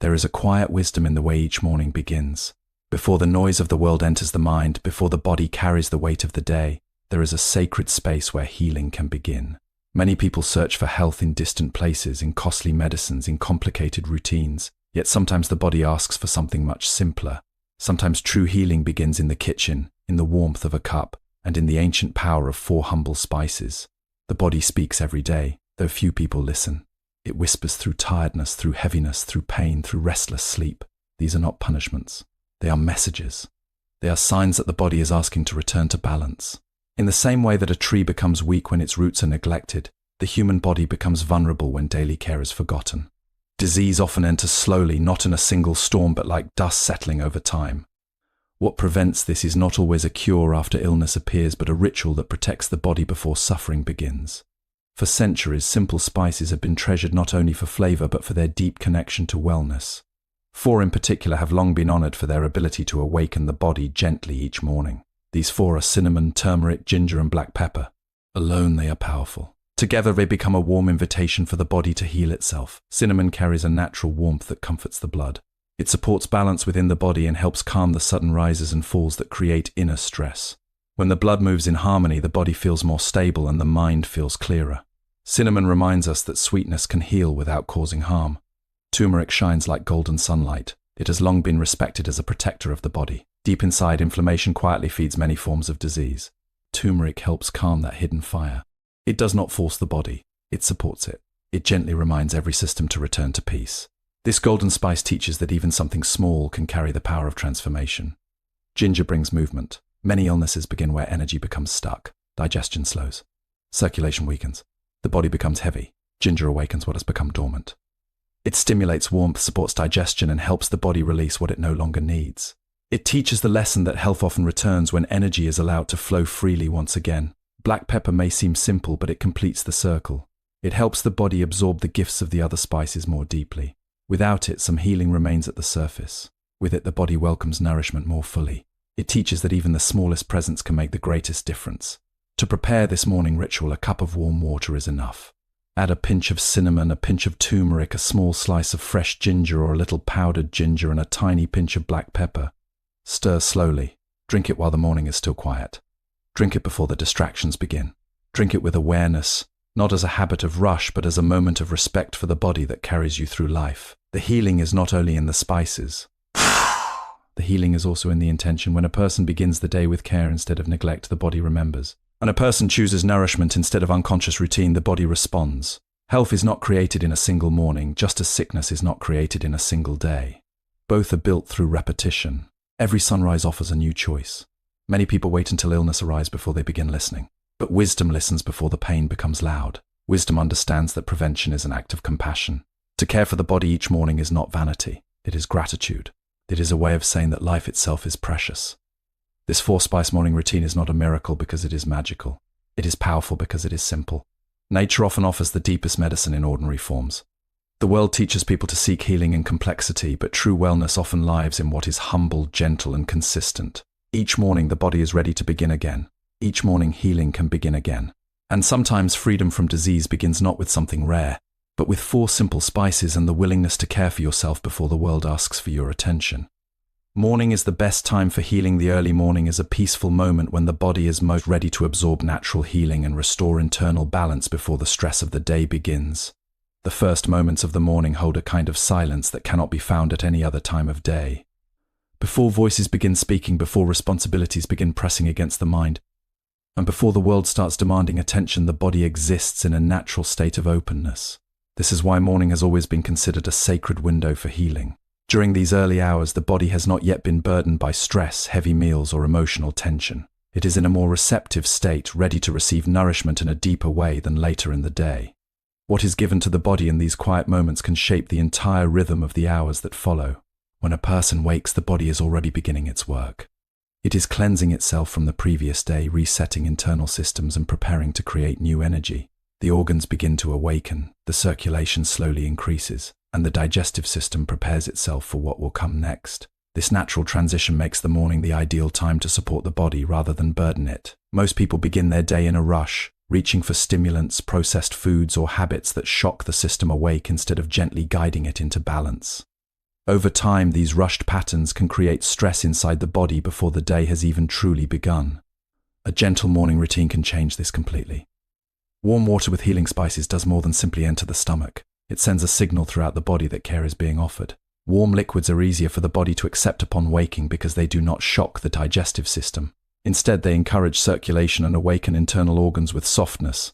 There is a quiet wisdom in the way each morning begins. Before the noise of the world enters the mind, before the body carries the weight of the day, there is a sacred space where healing can begin. Many people search for health in distant places, in costly medicines, in complicated routines, yet sometimes the body asks for something much simpler. Sometimes true healing begins in the kitchen, in the warmth of a cup, and in the ancient power of 4 humble spices. The body speaks every day, though few people listen. It whispers through tiredness, through heaviness, through pain, through restless sleep. These are not punishments. They are messages. They are signs that the body is asking to return to balance. In the same way that a tree becomes weak when its roots are neglected, the human body becomes vulnerable when daily care is forgotten. Disease often enters slowly, not in a single storm, but like dust settling over time. What prevents this is not always a cure after illness appears, but a ritual that protects the body before suffering begins. For centuries, simple spices have been treasured not only for flavor, but for their deep connection to wellness. 4 in particular have long been honored for their ability to awaken the body gently each morning. These 4 are cinnamon, turmeric, ginger, and black pepper. Alone they are powerful. Together they become a warm invitation for the body to heal itself. Cinnamon carries a natural warmth that comforts the blood. It supports balance within the body and helps calm the sudden rises and falls that create inner stress. When the blood moves in harmony, the body feels more stable and the mind feels clearer. Cinnamon reminds us that sweetness can heal without causing harm. Turmeric shines like golden sunlight. It has long been respected as a protector of the body. Deep inside, inflammation quietly feeds many forms of disease. Turmeric helps calm that hidden fire. It does not force the body, it supports it. It gently reminds every system to return to peace. This golden spice teaches that even something small can carry the power of transformation. Ginger brings movement. Many illnesses begin where energy becomes stuck. Digestion slows. Circulation weakens. The body becomes heavy. Ginger awakens what has become dormant. It stimulates warmth, supports digestion, and helps the body release what it no longer needs. It teaches the lesson that health often returns when energy is allowed to flow freely once again. Black pepper may seem simple, but it completes the circle. It helps the body absorb the gifts of the other spices more deeply. Without it, some healing remains at the surface. With it, the body welcomes nourishment more fully. It teaches that even the smallest presence can make the greatest difference. To prepare this morning ritual, a cup of warm water is enough. Add a pinch of cinnamon, a pinch of turmeric, a small slice of fresh ginger or a little powdered ginger, and a tiny pinch of black pepper. Stir slowly. Drink it while the morning is still quiet. Drink it before the distractions begin. Drink it with awareness, not as a habit of rush, but as a moment of respect for the body that carries you through life. The healing is not only in the spices. The healing is also in the intention. When a person begins the day with care instead of neglect, the body remembers. When a person chooses nourishment instead of unconscious routine, the body responds. Health is not created in a single morning, just as sickness is not created in a single day. Both are built through repetition. Every sunrise offers a new choice. Many people wait until illness arrives before they begin listening. But wisdom listens before the pain becomes loud. Wisdom understands that prevention is an act of compassion. To care for the body each morning is not vanity. It is gratitude. It is a way of saying that life itself is precious. This 4-spice morning routine is not a miracle because it is magical. It is powerful because it is simple. Nature often offers the deepest medicine in ordinary forms. The world teaches people to seek healing in complexity, but true wellness often lies in what is humble, gentle, and consistent. Each morning the body is ready to begin again. Each morning healing can begin again. And sometimes freedom from disease begins not with something rare, but with 4 simple spices and the willingness to care for yourself before the world asks for your attention. Morning is the best time for healing. The early morning is a peaceful moment when the body is most ready to absorb natural healing and restore internal balance before the stress of the day begins. The first moments of the morning hold a kind of silence that cannot be found at any other time of day. Before voices begin speaking, before responsibilities begin pressing against the mind, and before the world starts demanding attention, the body exists in a natural state of openness. This is why morning has always been considered a sacred window for healing. During these early hours, the body has not yet been burdened by stress, heavy meals, or emotional tension. It is in a more receptive state, ready to receive nourishment in a deeper way than later in the day. What is given to the body in these quiet moments can shape the entire rhythm of the hours that follow. When a person wakes, the body is already beginning its work. It is cleansing itself from the previous day, resetting internal systems and preparing to create new energy. The organs begin to awaken, the circulation slowly increases, and the digestive system prepares itself for what will come next. This natural transition makes the morning the ideal time to support the body rather than burden it. Most people begin their day in a rush, reaching for stimulants, processed foods, or habits that shock the system awake instead of gently guiding it into balance. Over time, these rushed patterns can create stress inside the body before the day has even truly begun. A gentle morning routine can change this completely. Warm water with healing spices does more than simply enter the stomach. It sends a signal throughout the body that care is being offered. Warm liquids are easier for the body to accept upon waking because they do not shock the digestive system. Instead, they encourage circulation and awaken internal organs with softness.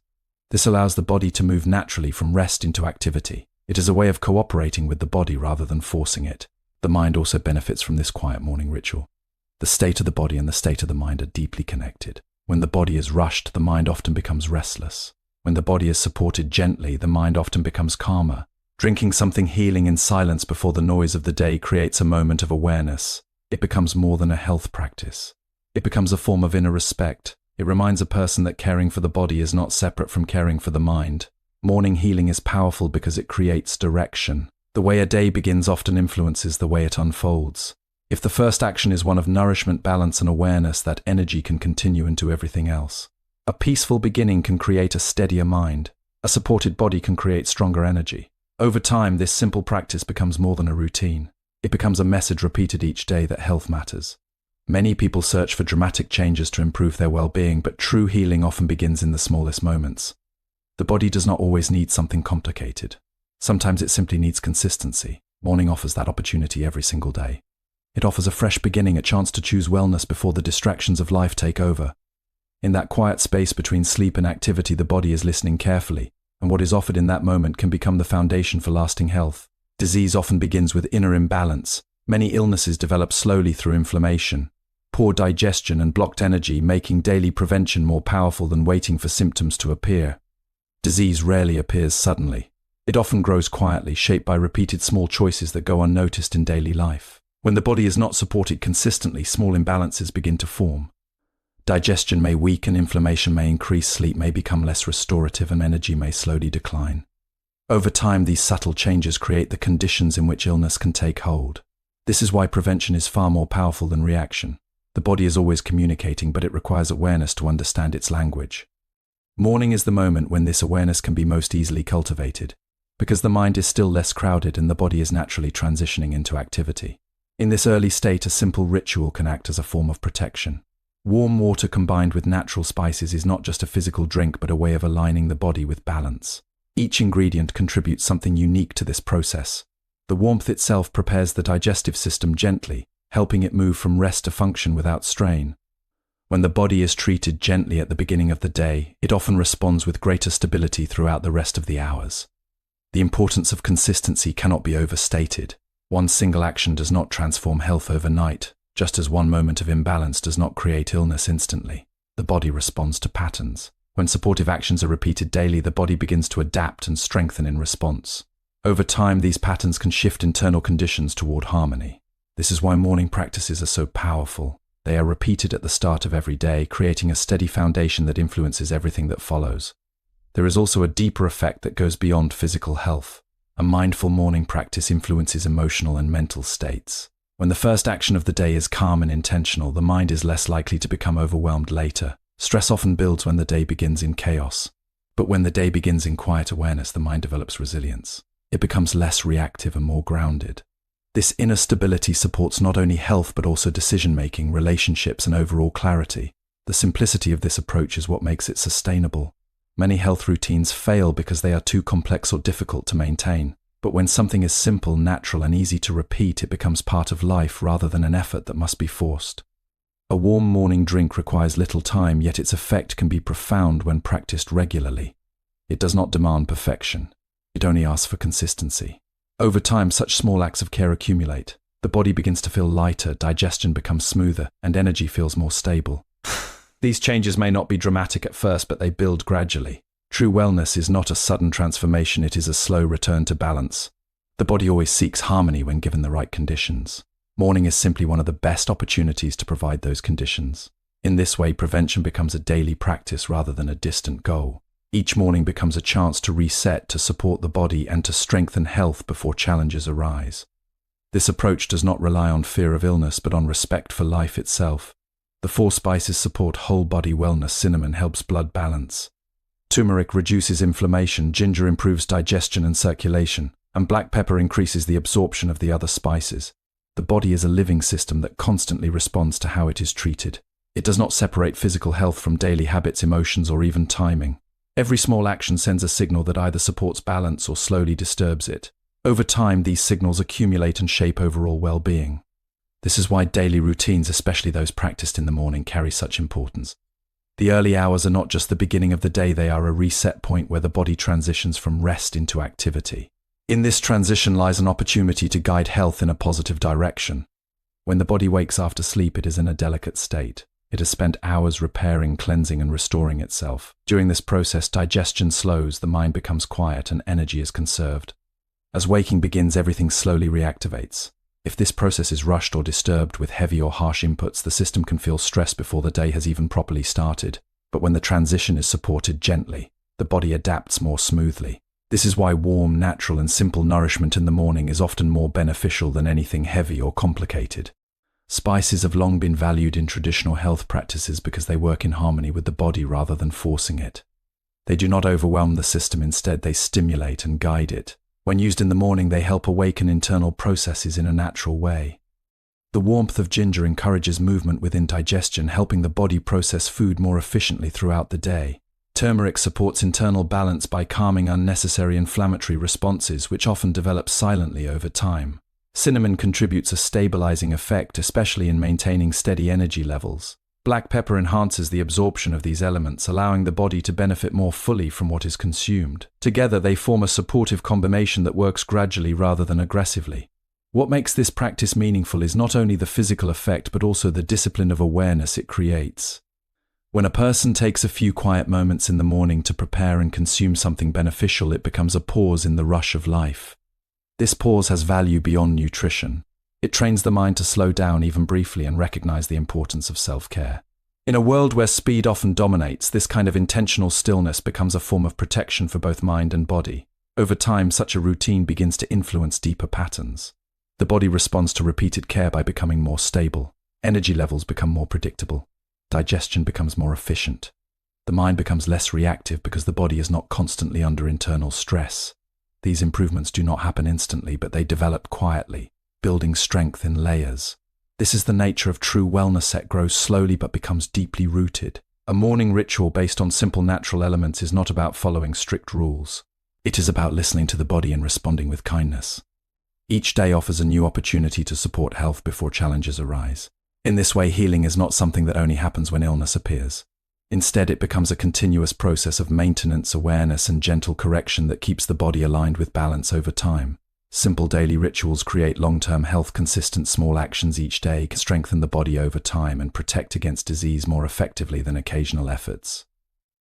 This allows the body to move naturally from rest into activity. It is a way of cooperating with the body rather than forcing it. The mind also benefits from this quiet morning ritual. The state of the body and the state of the mind are deeply connected. When the body is rushed, the mind often becomes restless. When the body is supported gently, the mind often becomes calmer. Drinking something healing in silence before the noise of the day creates a moment of awareness. It becomes more than a health practice. It becomes a form of inner respect. It reminds a person that caring for the body is not separate from caring for the mind. Morning healing is powerful because it creates direction. The way a day begins often influences the way it unfolds. If the first action is one of nourishment, balance, and awareness, that energy can continue into everything else. A peaceful beginning can create a steadier mind. A supported body can create stronger energy. Over time, this simple practice becomes more than a routine. It becomes a message repeated each day that health matters. Many people search for dramatic changes to improve their well-being, but true healing often begins in the smallest moments. The body does not always need something complicated. Sometimes it simply needs consistency. Morning offers that opportunity every single day. It offers a fresh beginning, a chance to choose wellness before the distractions of life take over. In that quiet space between sleep and activity, the body is listening carefully, and what is offered in that moment can become the foundation for lasting health. Disease often begins with inner imbalance. Many illnesses develop slowly through inflammation, poor digestion, and blocked energy, making daily prevention more powerful than waiting for symptoms to appear. Disease rarely appears suddenly. It often grows quietly, shaped by repeated small choices that go unnoticed in daily life. When the body is not supported consistently, small imbalances begin to form. Digestion may weaken, inflammation may increase, sleep may become less restorative, and energy may slowly decline. Over time, these subtle changes create the conditions in which illness can take hold. This is why prevention is far more powerful than reaction. The body is always communicating, but it requires awareness to understand its language. Morning is the moment when this awareness can be most easily cultivated, because the mind is still less crowded and the body is naturally transitioning into activity. In this early state, a simple ritual can act as a form of protection. Warm water combined with natural spices is not just a physical drink, but a way of aligning the body with balance. Each ingredient contributes something unique to this process. The warmth itself prepares the digestive system gently, helping it move from rest to function without strain. When the body is treated gently at the beginning of the day, it often responds with greater stability throughout the rest of the hours. The importance of consistency cannot be overstated. One single action does not transform health overnight, just as one moment of imbalance does not create illness instantly. The body responds to patterns. When supportive actions are repeated daily, the body begins to adapt and strengthen in response. Over time, these patterns can shift internal conditions toward harmony. This is why morning practices are so powerful. They are repeated at the start of every day, creating a steady foundation that influences everything that follows. There is also a deeper effect that goes beyond physical health. A mindful morning practice influences emotional and mental states. When the first action of the day is calm and intentional, the mind is less likely to become overwhelmed later. Stress often builds when the day begins in chaos. But when the day begins in quiet awareness, the mind develops resilience. It becomes less reactive and more grounded. This inner stability supports not only health but also decision-making, relationships, and overall clarity. The simplicity of this approach is what makes it sustainable. Many health routines fail because they are too complex or difficult to maintain. But when something is simple, natural, and easy to repeat, it becomes part of life rather than an effort that must be forced. A warm morning drink requires little time, yet its effect can be profound when practiced regularly. It does not demand perfection. It only asks for consistency. Over time, such small acts of care accumulate. The body begins to feel lighter, digestion becomes smoother, and energy feels more stable. These changes may not be dramatic at first, but they build gradually. True wellness is not a sudden transformation, it is a slow return to balance. The body always seeks harmony when given the right conditions. Morning is simply one of the best opportunities to provide those conditions. In this way, prevention becomes a daily practice rather than a distant goal. Each morning becomes a chance to reset, to support the body, and to strengthen health before challenges arise. This approach does not rely on fear of illness, but on respect for life itself. The 4 spices support whole body wellness. Cinnamon helps blood balance. Turmeric reduces inflammation. Ginger improves digestion and circulation. and black pepper increases the absorption of the other spices. The body is a living system that constantly responds to how it is treated. It does not separate physical health from daily habits, emotions, or even timing. Every small action sends a signal that either supports balance or slowly disturbs it. Over time, these signals accumulate and shape overall well-being. This is why daily routines, especially those practiced in the morning, carry such importance. The early hours are not just the beginning of the day, they are a reset point where the body transitions from rest into activity. In this transition lies an opportunity to guide health in a positive direction. When the body wakes after sleep, it is in a delicate state. It has spent hours repairing, cleansing, and restoring itself. During this process, digestion slows, the mind becomes quiet, and energy is conserved. As waking begins, everything slowly reactivates. If this process is rushed or disturbed with heavy or harsh inputs, the system can feel stressed before the day has even properly started. But when the transition is supported gently, the body adapts more smoothly. This is why warm, natural, and simple nourishment in the morning is often more beneficial than anything heavy or complicated. Spices have long been valued in traditional health practices because they work in harmony with the body rather than forcing it. They do not overwhelm the system, instead they stimulate and guide it. When used in the morning, they help awaken internal processes in a natural way. The warmth of ginger encourages movement within digestion, helping the body process food more efficiently throughout the day. Turmeric supports internal balance by calming unnecessary inflammatory responses, which often develop silently over time. Cinnamon contributes a stabilizing effect, especially in maintaining steady energy levels. Black pepper enhances the absorption of these elements, allowing the body to benefit more fully from what is consumed. Together, they form a supportive combination that works gradually rather than aggressively. What makes this practice meaningful is not only the physical effect, but also the discipline of awareness it creates. When a person takes a few quiet moments in the morning to prepare and consume something beneficial, it becomes a pause in the rush of life. This pause has value beyond nutrition. It trains the mind to slow down even briefly and recognize the importance of self-care. In a world where speed often dominates, this kind of intentional stillness becomes a form of protection for both mind and body. Over time, such a routine begins to influence deeper patterns. The body responds to repeated care by becoming more stable. Energy levels become more predictable. Digestion becomes more efficient. The mind becomes less reactive because the body is not constantly under internal stress. These improvements do not happen instantly, but they develop quietly, building strength in layers. This is the nature of true wellness. It grows slowly but becomes deeply rooted. A morning ritual based on simple natural elements is not about following strict rules. It is about listening to the body and responding with kindness. Each day offers a new opportunity to support health before challenges arise. In this way, healing is not something that only happens when illness appears. Instead, it becomes a continuous process of maintenance, awareness, and gentle correction that keeps the body aligned with balance over time. Simple daily rituals create long-term health. Consistent small actions each day can strengthen the body over time and protect against disease more effectively than occasional efforts.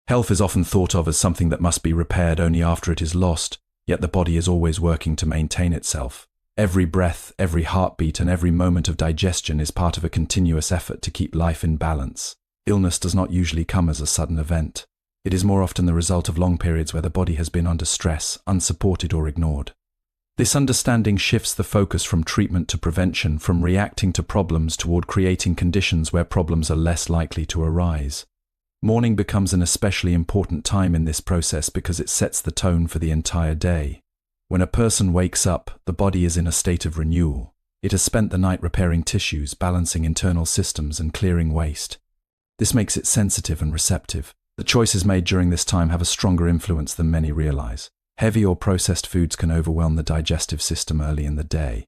Health is often thought of as something that must be repaired only after it is lost, yet the body is always working to maintain itself. Every breath, every heartbeat, and every moment of digestion is part of a continuous effort to keep life in balance. Illness does not usually come as a sudden event. It is more often the result of long periods where the body has been under stress, unsupported, or ignored. This understanding shifts the focus from treatment to prevention, from reacting to problems toward creating conditions where problems are less likely to arise. Morning becomes an especially important time in this process because it sets the tone for the entire day. When a person wakes up, the body is in a state of renewal. It has spent the night repairing tissues, balancing internal systems, and clearing waste. This makes it sensitive and receptive. The choices made during this time have a stronger influence than many realize. Heavy or processed foods can overwhelm the digestive system early in the day,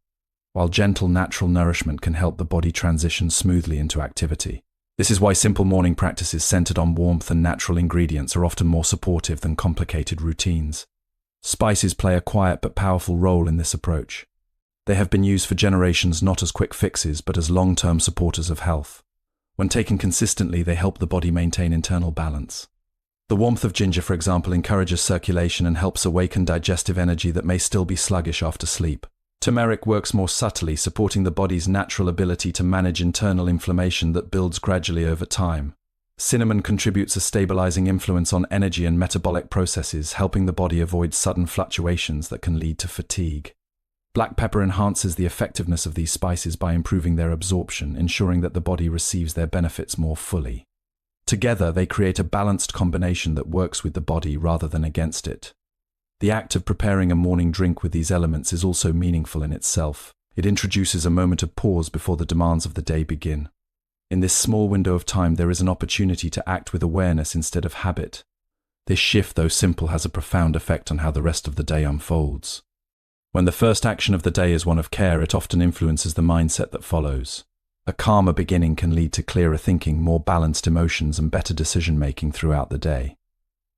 while gentle, natural nourishment can help the body transition smoothly into activity. This is why simple morning practices centered on warmth and natural ingredients are often more supportive than complicated routines. Spices play a quiet but powerful role in this approach. They have been used for generations not as quick fixes but as long-term supporters of health. When taken consistently, they help the body maintain internal balance. The warmth of ginger, for example, encourages circulation and helps awaken digestive energy that may still be sluggish after sleep. Turmeric works more subtly, supporting the body's natural ability to manage internal inflammation that builds gradually over time. Cinnamon contributes a stabilizing influence on energy and metabolic processes, helping the body avoid sudden fluctuations that can lead to fatigue. Black pepper enhances the effectiveness of these spices by improving their absorption, ensuring that the body receives their benefits more fully. Together, they create a balanced combination that works with the body rather than against it. The act of preparing a morning drink with these elements is also meaningful in itself. It introduces a moment of pause before the demands of the day begin. In this small window of time, there is an opportunity to act with awareness instead of habit. This shift, though simple, has a profound effect on how the rest of the day unfolds. When the first action of the day is one of care, it often influences the mindset that follows. A calmer beginning can lead to clearer thinking, more balanced emotions, and better decision-making throughout the day.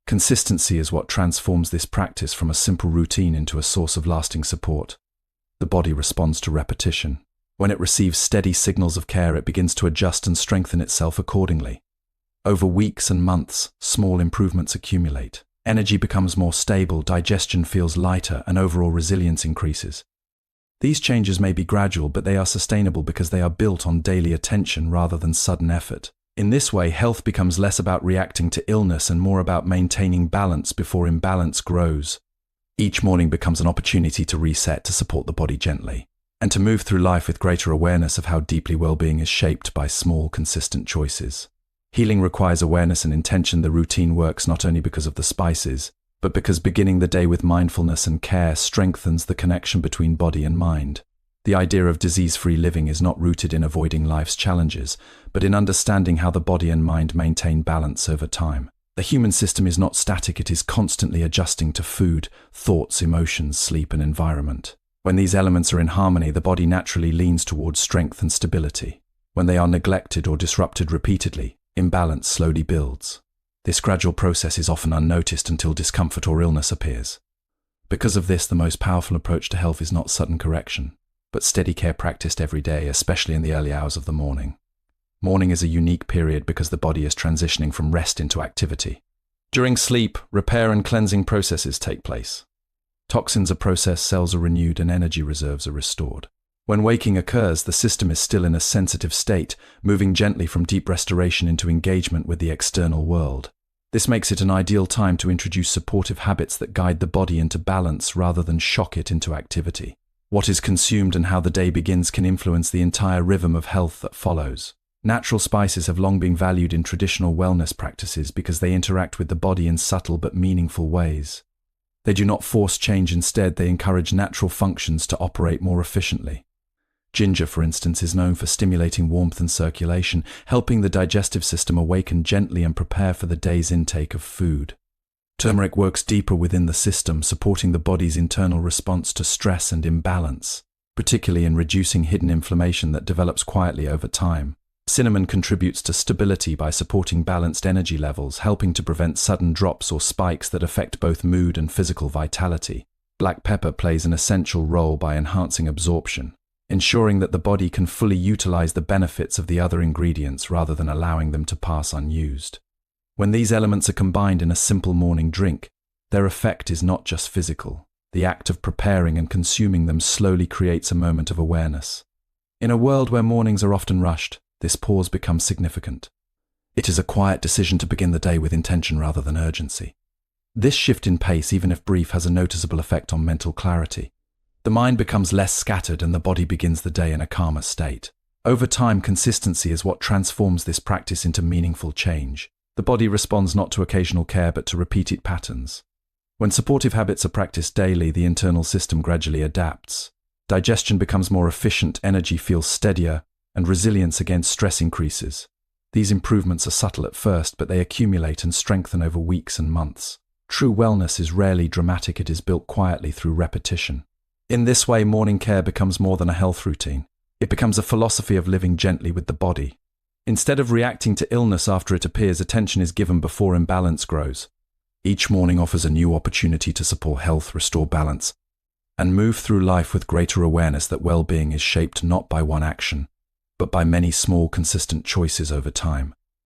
Consistency is what transforms this practice from a simple routine into a source of lasting support. The body responds to repetition. When it receives steady signals of care, it begins to adjust and strengthen itself accordingly. Over weeks and months, small improvements accumulate. Energy becomes more stable, digestion feels lighter, and overall resilience increases. These changes may be gradual, but they are sustainable because they are built on daily attention rather than sudden effort. In this way, health becomes less about reacting to illness and more about maintaining balance before imbalance grows. Each morning becomes an opportunity to reset, to support the body gently, and to move through life with greater awareness of how deeply well-being is shaped by small, consistent choices. Healing requires awareness and intention. The routine works not only because of the spices, but because beginning the day with mindfulness and care strengthens the connection between body and mind. The idea of disease-free living is not rooted in avoiding life's challenges, but in understanding how the body and mind maintain balance over time. The human system is not static, it is constantly adjusting to food, thoughts, emotions, sleep, and environment. When these elements are in harmony, the body naturally leans towards strength and stability. When they are neglected or disrupted repeatedly, imbalance slowly builds. This gradual process is often unnoticed until discomfort or illness appears. Because of this, the most powerful approach to health is not sudden correction, but steady care practiced every day, especially in the early hours of the morning. Morning is a unique period because the body is transitioning from rest into activity. During sleep, repair and cleansing processes take place. Toxins are processed, cells are renewed, and energy reserves are restored. When waking occurs, the system is still in a sensitive state, moving gently from deep restoration into engagement with the external world. This makes it an ideal time to introduce supportive habits that guide the body into balance rather than shock it into activity. What is consumed and how the day begins can influence the entire rhythm of health that follows. Natural spices have long been valued in traditional wellness practices because they interact with the body in subtle but meaningful ways. They do not force change, instead they encourage natural functions to operate more efficiently. Ginger, for instance, is known for stimulating warmth and circulation, helping the digestive system awaken gently and prepare for the day's intake of food. Turmeric works deeper within the system, supporting the body's internal response to stress and imbalance, particularly in reducing hidden inflammation that develops quietly over time. Cinnamon contributes to stability by supporting balanced energy levels, helping to prevent sudden drops or spikes that affect both mood and physical vitality. Black pepper plays an essential role by enhancing absorption, ensuring that the body can fully utilize the benefits of the other ingredients rather than allowing them to pass unused. When these elements are combined in a simple morning drink, their effect is not just physical. The act of preparing and consuming them slowly creates a moment of awareness. In a world where mornings are often rushed, this pause becomes significant. It is a quiet decision to begin the day with intention rather than urgency. This shift in pace, even if brief, has a noticeable effect on mental clarity. The mind becomes less scattered and the body begins the day in a calmer state. Over time, consistency is what transforms this practice into meaningful change. The body responds not to occasional care but to repeated patterns. When supportive habits are practiced daily, the internal system gradually adapts. Digestion becomes more efficient, energy feels steadier, and resilience against stress increases. These improvements are subtle at first, but they accumulate and strengthen over weeks and months. True wellness is rarely dramatic, it is built quietly through repetition. In this way, morning care becomes more than a health routine. It becomes a philosophy of living gently with the body. Instead of reacting to illness after it appears, attention is given before imbalance grows. Each morning offers a new opportunity to support health, restore balance, and move through life with greater awareness that well-being is shaped not by one action, but by many small, consistent choices over time.